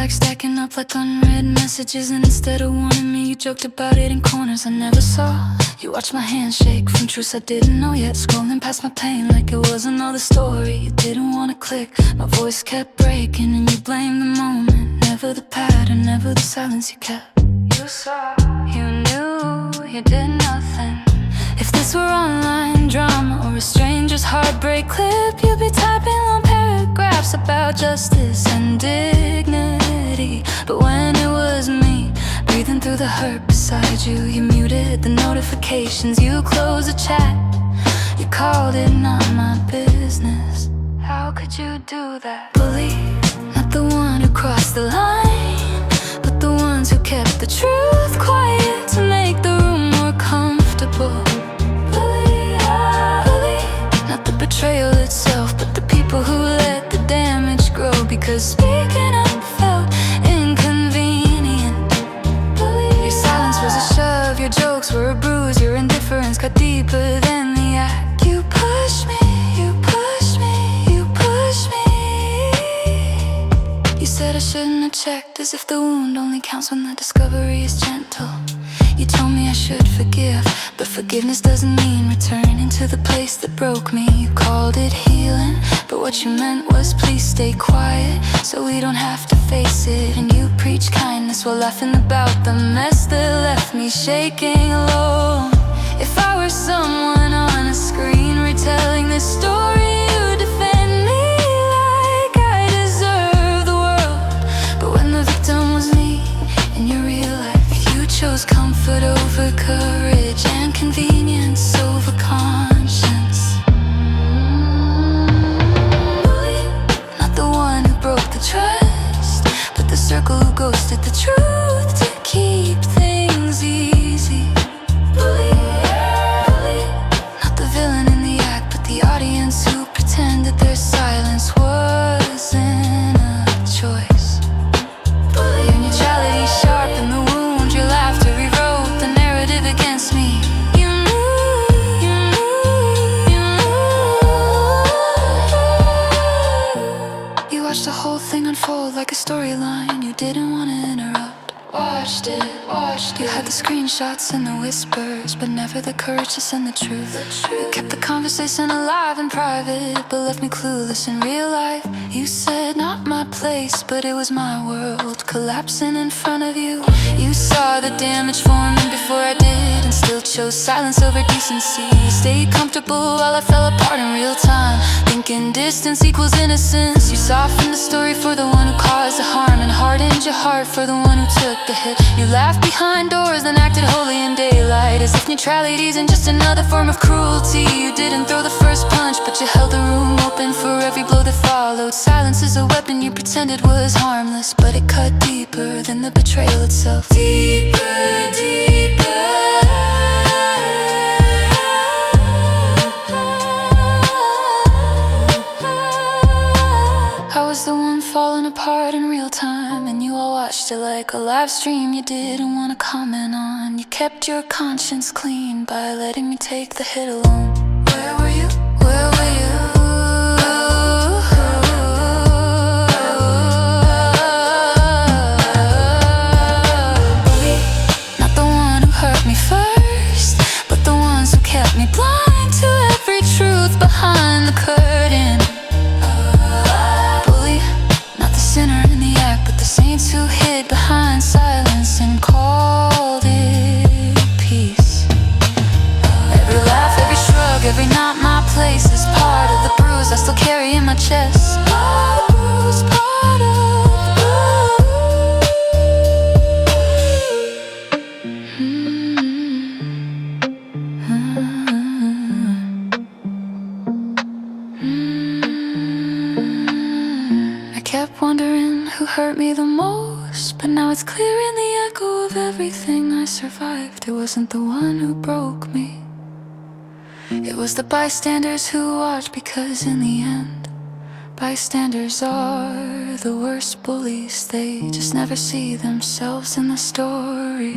back, stacking up like unread messages. And instead of warning me, you joked about it in corners I never saw. You watched my hand shake from truths I didn't know yet, scrolling past my pain like it was another story. You didn't want to click, my voice kept breaking, and you blamed the moment, never the pattern, never the silence you kept. You saw, you knew, you did nothing. If this were online drama or a stranger's heartbreak clip, you'd be typing long paragraphs about justice and dignity. But when it was me, breathing through the hurt beside you, you muted the notifications, you closed the chat, you called it not my business. How could you do that? Bully, not the one who crossed the line, but the ones who kept the truth quiet to make the room more comfortable. Betrayal itself, but the people who let the damage grow, because speaking up felt inconvenient. Your silence was a shove, your jokes were a bruise, your indifference got deeper than the act. You pushed me, you pushed me, you pushed me. You said I shouldn't have checked, as if the wound only counts when the discovery is gentle. You told me I should forgive, but forgiveness doesn't mean returning to the place that broke me. You called it healing, but what you meant was please stay quiet, so we don't have to face it. And you preached kindness while laughing about the mess that left me shaking alone. If I were someone on a screen retelling this story, you'd defend me like I deserve the world. But when the victim was me in your real life, you chose comfort over courage and convenience over conscience. Bully, not the one who broke the trust, but the circle who ghosted the truth to keep things easy. Bully, not the villain in the act, but the audience who pretended their silence wasn't a choice. Your neutrality sharpened the wound, your laughter rewrote the narrative against me. You knew, you knew, you knew. You watched the whole thing unfold like a storyline you didn't want to interrupt. Watched it, watched it. You had the screenshots and the whispers, but never the courage to send the truth. You kept the conversation alive in private, but left me clueless in real life. You said not my place, but it was my world collapsing in front of you. You saw the damage forming before I did, and still chose silence over decency. Stayed comfortable while I fell apart in real time, thinking distance equals innocence. You softened the story for the one who caused the harm, and hardened your heart for the one who took the hit. You laughed behind doors, then acted holy in daylight, as if neutrality isn't just another form of cruelty. You didn't throw the first punch, but you held the room open for every blow that followed. Silence is a weapon you pretended was harmless, but it cut deeper than the betrayal itself. Deeper, deeper. I was the one falling apart in real time, and you all watched it like a live stream you didn't want to comment on. You kept your conscience clean by letting me take the hit alone. Where were you? Where were you? Not the one who hurt me first, but the ones who kept me blind to every truth behind the curtain. Sinner in the act, but the saints who hid behind silence and called it peace. Every laugh, every shrug, every not my place is part of the bruise I still carry in my chest. Part of the bruise, part of the I kept wondering who hurt me the most, but now it's clear in the echo of everything I survived. It wasn't the one who broke me, it was the bystanders who watched, because in the end, bystanders are the worst bullies. They just never see themselves in the story.